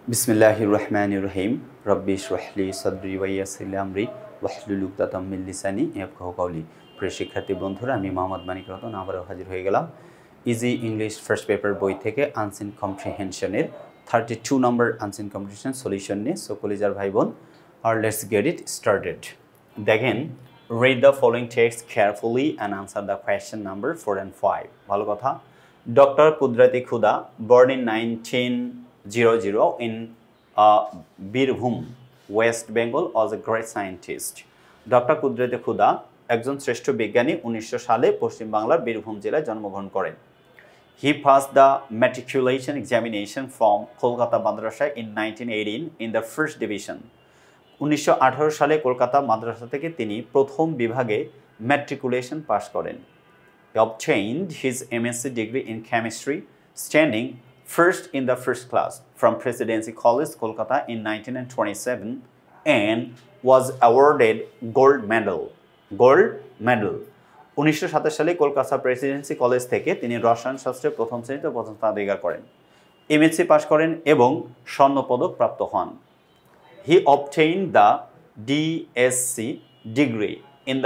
बिस्मिल्लाहिर रहमानिर रहीम rabbi इशरह ली सदरी वा यासिर ली আমরি ওয়াহলুল উকদাতাম মিন লিসানি ইয়াফকাহু কাওলি। প্রিয় শিক্ষার্থী বন্ধুরা, আমি মোহাম্মদ মানিক রতন আবারও হাজির হয়ে গেলাম ইজি ইংলিশ ফার্স্ট পেপার বই থেকে আনসিন কম্প্রিহেনশনের 32 নম্বর আনসিন কম্প্রিহেনশন সলিউশন নিয়ে। সো কলিজার ভাই বোন, আর লেটস গেট ইট স্টার্টেড। দেখেন, read the following text carefully and answer the question number 4 and 5. ভালো কথা। ডক্টর কুদরতি খুদা, born in 1900 in Birbhum, West Bengal, was a great scientist. Doctor কুদরতি খুদা একজন শ্রেষ্ঠ বিজ্ঞানী 1900 সালে পশ্চিম বাংলার বীরভূম জেলায় জন্মগ্রহণ করেন। He passed the matriculation examination from Kolkata Madrasa in 1918 in the first division. 1918 সালে কলকাতা মাদ্রাসা থেকে তিনি প্রথম বিভাগে ম্যাট্রিকুলেশন পাশ করেন। He obtained his MSc degree in chemistry, standing first in the first class from Presidency College, Kolkata in 1927, and was awarded gold medal. 1927 সালে Kolkata Presidency college থেকে তিনি রসায়ন শাস্ত্রে প্রথম শ্রেণীতে প্রথম স্থান অধিকার করেন, এমএসসি পাশ করেন এবং স্বর্ণপদক প্রাপ্ত হন। He obtained the DSc degree in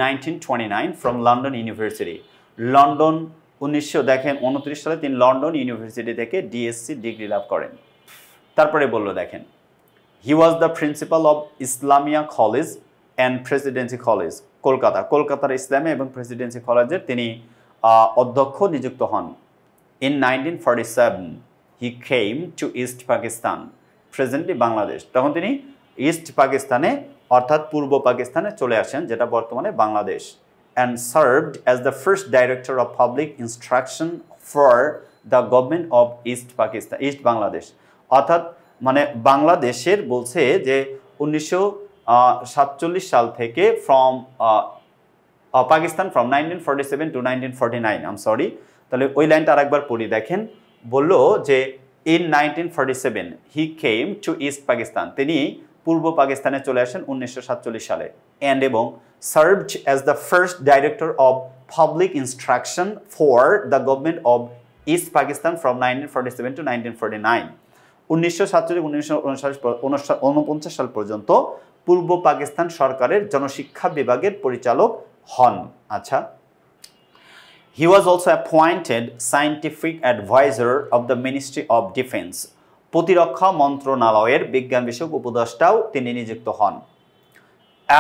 1929 from London University. London 1929 সালে তিনি লন্ডন ইউনিভার্সিটি থেকে ডিএসসি ডিগ্রি লাভ করেন। তারপরে বলল, দেখেন, he was the principal of Islamia College and Presidency College, কলকাতার ইসলামিয়া এবং প্রেসিডেন্সি কলেজের তিনি অধ্যক্ষ নিযুক্ত হন। In 1947 he came to East Pakistan, presently Bangladesh. তখন তিনি ইস্ট পাকিস্তানে অর্থাৎ পূর্ব পাকিস্তানে চলে আসেন, যেটা বর্তমানে Bangladesh, and served as the first director of public instruction for the government of East Pakistan, East Bangladesh। অর্থাৎ মানে বাংলাদেশের বলছে যে 1947 সাল থেকে Pakistan from 1947 to 1949, I'm sorry। তাহলে ওই লাইনটা আরেকবার পড়ি। দেখেন, বলল যে in 1947 he came to East Pakistan, তিনি পূর্ব পাকিস্তানে চলে আসেন 1947 সালে, and এবং served as the first director of public instruction for the government of East Pakistan from 1947 to 1949। 1947-1949 সাল পর্যন্ত পূর্ব পাকিস্তান সরকারের জনশিক্ষা বিভাগের পরিচালক হন। আচ্ছা, he was also appointed scientific advisor of the Ministry of Defense, প্রতিরক্ষা মন্ত্রণালয়ের বিজ্ঞান বিষয়ক উপদেষ্টাও তিনি নিযুক্ত হন।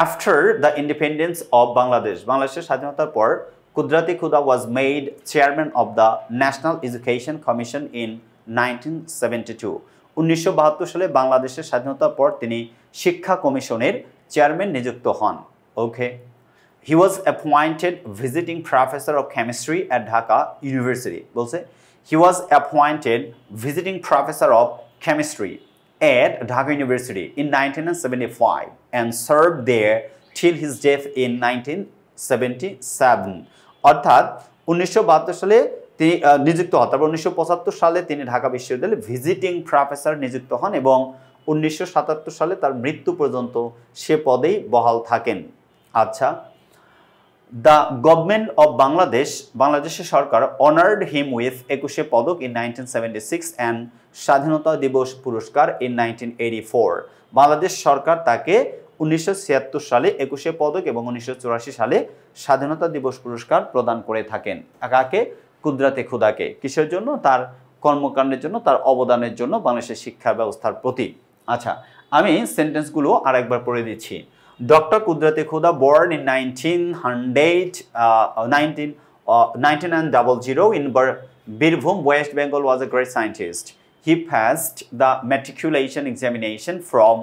After the independence of Bangladesh, বাংলাদেশের স্বাধীনতার পর কুদরতি খুদা was made chairman of the National Education Commission in 1972। 1972 সালে বাংলাদেশের স্বাধীনতার পর তিনি শিক্ষা কমিশনের চেয়ারম্যান নিযুক্ত হন। ওকে, he was appointed visiting professor of chemistry at Dhaka University, বলছে he was appointed visiting professor of chemistry at Dhaka University in 1975 and served there till his death in 1977। অর্থাৎ 1972 সালে তিনি নিযুক্ত হন, তারপর 1975 সালে তিনি ঢাকা বিশ্ববিদ্যালয়ে ভিজিটিং প্রফেসর নিযুক্ত হন এবং 1977 সালে তার মৃত্যু পর্যন্ত সে পদেই বহাল থাকেন। আচ্ছা, দ্য গভর্নমেন্ট অফ বাংলাদেশ, বাংলাদেশের সরকার অনার্ড হিম উইথ 21শে পদক ইন 1976 অ্যান্ড স্বাধীনতা দিবস পুরস্কার ইন 1984। বাংলাদেশ সরকার তাকে 1976 সালে 21শে পদক এবং 1984 সালে স্বাধীনতা দিবস পুরস্কার প্রদান করে থাকেন। কাকে? কুদরতি খুদাকে। কিসের জন্য? তার কর্মকাণ্ডের জন্য, তার অবদানের জন্য বাংলাদেশের শিক্ষা ব্যবস্থার প্রতি। আচ্ছা, আমি সেন্টেন্সগুলো আরেকবার পড়ে দিচ্ছি। ডক্টর কুদরতি খুদা, born in 1900 in Birbhum, West Bengal, was a great scientist. He passed the matriculation examination from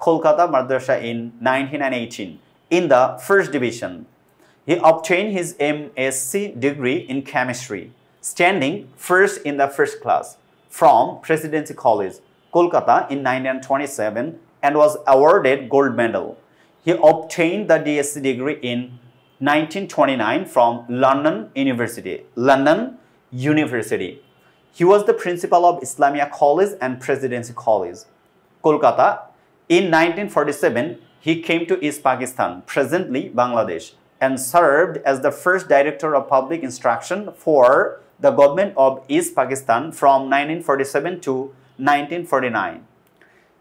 Kolkata Madrasa in 1918 in the first division. He obtained his MSc degree in chemistry, standing first in the first class from Presidency College, Kolkata in 1927, and was awarded gold medal. He obtained the DSc degree in 1929 from London University. He was the principal of Islamia College and Presidency College, Kolkata. In 1947, he came to East Pakistan, presently Bangladesh, and served as the first director of public instruction for the government of East Pakistan from 1947 to 1949.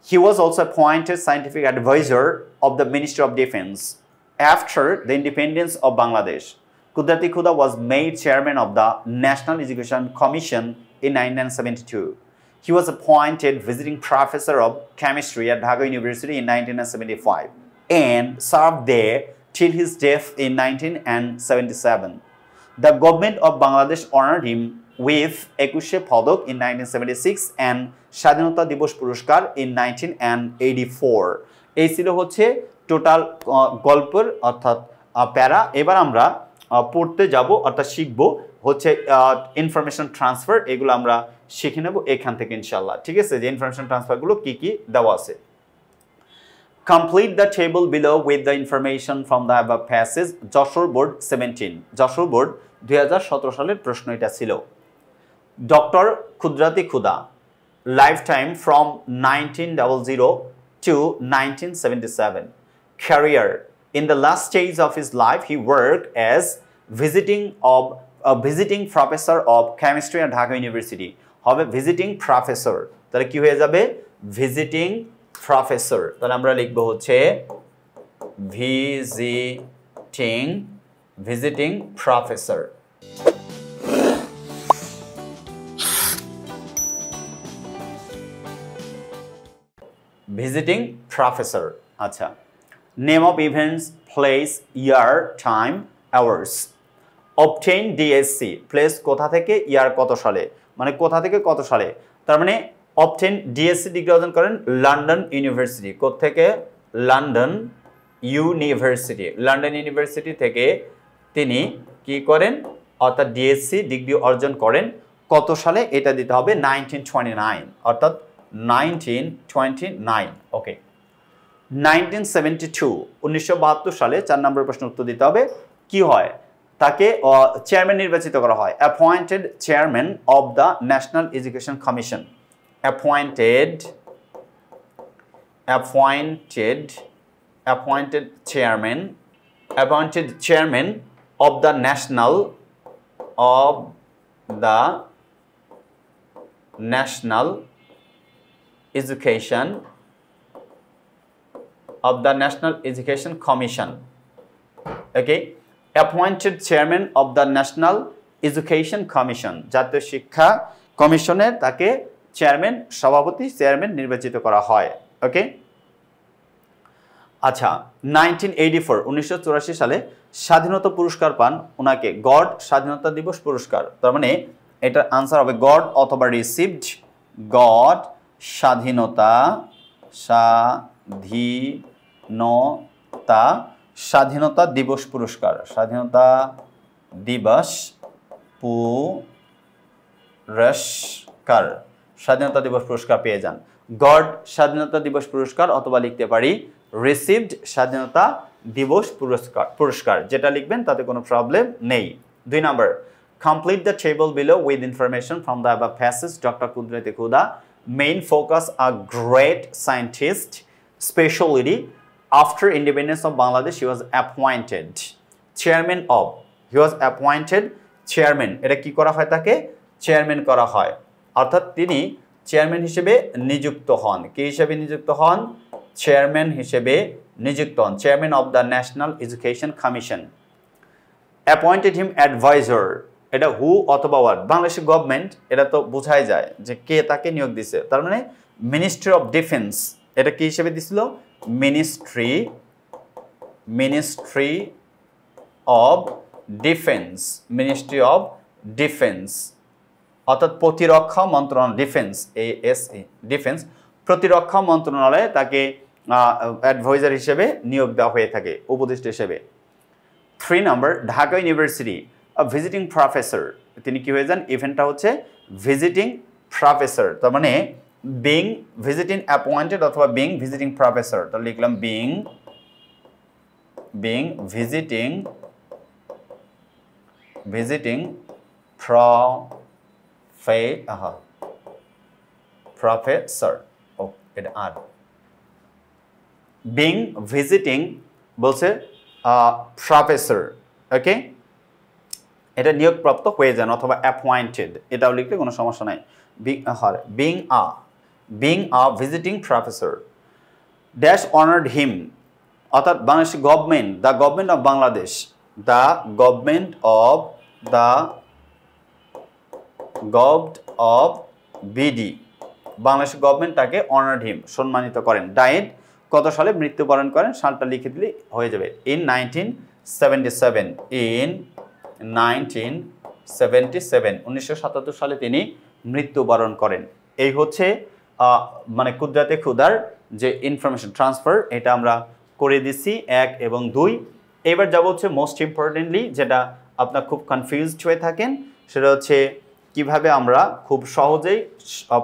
He was also appointed scientific advisor of the Ministry of Defense. After the independence of Bangladesh, Kudrati Khuda was made chairman of the National Education Commission in 1972. He was appointed visiting professor of chemistry at Dhaka University in 1975 and served there till his death in 1977. The government of Bangladesh honored him with Ekushe Padok in 1976 and Shadhinota Dibosh Puruskar in 1984. এই ছিল হচ্ছে total গল্পের অর্থাৎ প্যারা। এবার আমরা পড়তে যাব অর্থাৎ শিখব হচ্ছে ইনফরমেশন ট্রান্সফার, এগুলো আমরা শিখে নেব এখান থেকে ইনশাআল্লাহ। ঠিক আছে, যে ইনফরমেশন ট্রান্সফারগুলো কি কি দেওয়া আছে। Complete the table below with the information from the above passage. Jessore board 17, Jessore board 2017 সালের প্রশ্ন এটা ছিল। ডক্টর ক্ষুদ্রাতি ক্ষুদা lifetime from 1900 to 1977. Career: in the last stage of his life, he worked as visiting professor of chemistry at Dhaka University. হবে visiting professor, তাহলে কি হয়ে যাবে visiting professor, তাহলে আমরা লিখব হচ্ছে visiting professor. Visiting professor. আচ্ছা, name of events, place, year, time, hours. Obtain DSc, place কোথা থেকে, year কত সালে, মানে কোথা থেকে কত সালে, তার মানে obtain DSc ডিগ্রি অর্জন করেন লন্ডন ইউনিভার্সিটি। কোথা থেকে, লন্ডন ইউনিভার্সিটি থেকে তিনি কি করেন অর্থাৎ DSc ডিগ্রি অর্জন করেন কত সালে, এটা দিতে হবে 1929, অর্থাৎ 1929। ওকে, 1972 1972 সালে 4 নম্বর প্রশ্ন উত্তর দিতে হবে। কি হয়, তাকে চেয়ারম্যান নির্বাচিত করা হয়, appointed chairman of the national education commission. appointed chairman of the national education commission. Okay, appointed chairman of the national education commission, জাতীয় শিক্ষা কমিশনের তাকে চেয়ারম্যান চেয়ারম্যান নির্বাচিত করা হয়। ওকে, আচ্ছা, 1984 সালে স্বাধীনতা পুরস্কার পান ওনাকে, গড স্বাধীনতা দিবস পুরস্কার। তার মানে এটার আনসার হবে গড অথবা রিসিভড, গড স্বাধীনতা দিবস পুরস্কার, স্বাধীনতা দিবস পুরস্কার, স্বাধীনতা দিবস পুরস্কার পেয়ে যান। গড স্বাধীনতা দিবস পুরস্কার অথবা লিখতে পারি রিসিভড স্বাধীনতা দিবস পুরস্কার, যেটা লিখবেন তাতে কোনো প্রবলেম নেই। 2 number, complete the table below with information from the above passage. Doctor কুদরতি খুদা main focus a great scientist, speciality after independence of Bangladesh he was appointed chairman of, chairman, এটা কি করা হয়, তাকে চেয়ারম্যান করা হয়, অর্থাৎ তিনি চেয়ারম্যান হিসেবে নিযুক্ত হন। কি হিসেবে নিযুক্ত হন, চেয়ারম্যান হিসেবে নিযুক্ত হন, chairman of the national education commission. Appointed him adviser, এটা হু অথবা ওয়াট, বাংলাদেশের গভর্নমেন্ট এটা তো বোঝাই যায় যে কে তাকে নিয়োগ দিছে, তার মানে মিনিস্ট্রি অফ ডিফেন্স, এটা কি হিসেবে দিছিল, মিনিস্ট্রি অফ ডিফেন্স, অর্থাৎ প্রতিরক্ষা মন্ত্রণালয়, ডিফেন্স প্রতিরক্ষা মন্ত্রণালয়ে তাকে অ্যাডভাইজার হিসেবে নিয়োগ দেওয়া হয়ে থাকে, উপদেষ্টা হিসেবে। 3 number, Dhaka university visiting professor, তিনি কি হয়ে যান, ইভেন্টটা হচ্ছে ভিজিটিং প্রফেসর, তার মানে বিং ভিজিটিং অ্যাপয়েন্টেড অথবা বিং ভিজিটিং প্রফেসর, তো লিখলাম বিং ভিজিটিং প্রফেসর, ও এটা আর বিং ভিজিটিং বলছে প্রফেসর। ওকে, এটা নিয়োগপ্রাপ্ত হয়ে যান অথবা অ্যাপয়েন্টেড, এটাও লিখলে কোনো সমস্যা নাই। Being being a visiting professor. Dash honored him. অর্থাৎ Bangladesh government, the government of Bangladesh, the government of BD, Bangladesh government তাকে অনার্ড হিম, সম্মানিত করেন। ডায়েড কত সালে মৃত্যুবরণ করেন, সালটা লিখে দিলে হয়ে যাবে। ইন 1977 সালে তিনি মৃত্যুবরণ করেন। এই হচ্ছে মানে কুদরাতে খুদার যে ইনফরমেশন ট্রান্সফার, এটা আমরা করে দিচ্ছি 1 এবং 2। এবার যাব হচ্ছে মোস্ট ইম্পর্টেন্টলি, যেটা আপনার খুব কনফিউজড হয়ে থাকেন, সেটা হচ্ছে কিভাবে আমরা খুব সহজেই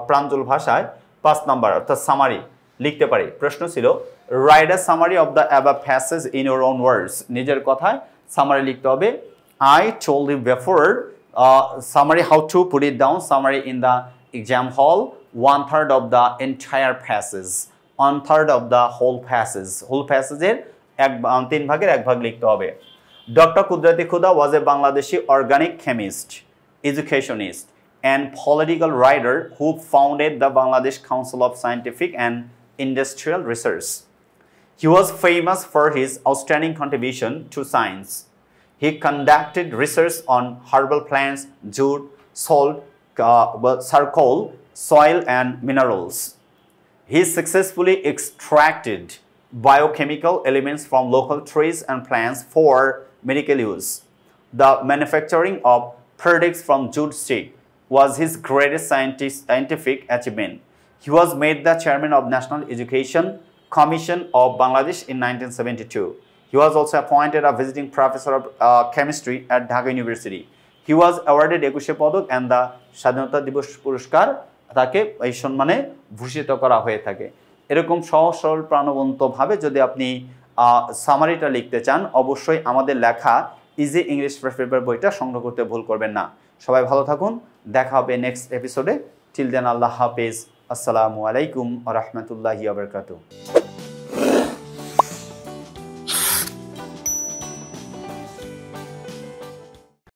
প্রাঞ্জল ভাষায় 5 নাম্বার অর্থাৎ সামারি লিখতে পারি। প্রশ্ন ছিল write a summary of the above passage in your own words, নিজের কথায় সামারি লিখতে হবে। I told you before summary how to put it down, summary in the exam hall, 1/3 of the entire passage, 1/3 of the whole passage, whole passageের 3 ভাগের 1 ভাগ লিখতে হবে। Doctor কুদরতি খুদা was a Bangladeshi organic chemist, educationist and political writer who founded the Bangladesh Council of Scientific and Industrial Research. He was famous for his outstanding contribution to science. He conducted research on herbal plants, jute, salt, charcoal, soil and minerals. He successfully extracted biochemical elements from local trees and plants for medical use. The manufacturing of products from jute stick was his greatest scientific achievement. He was made the chairman of National Education Commission of Bangladesh in 1972. He was also appointed a visiting professor of chemistry at Dhaka University. He was awarded একুশে পদক and the স্বাধীনতা দিবস পুরস্কার তাকে এই সম্মানে ভূষিত করা হয়ে থাকে। এরকম সহজ সরল প্রাণবন্তভাবে যদি আপনি সামারিটা লিখতে চান, অবশ্যই আমাদের লেখা ইজি ইংলিশ পেপার বইটা সংগ্রহ করতে ভুল করবেন না। সবাই ভালো থাকুন, দেখা হবে নেক্সট এপিসোডে। টিল দেন আল্লাহ হাফেজ, আসসালামু আলাইকুম ওয়া রাহমাতুল্লাহি ওয়া বারাকাতুহু।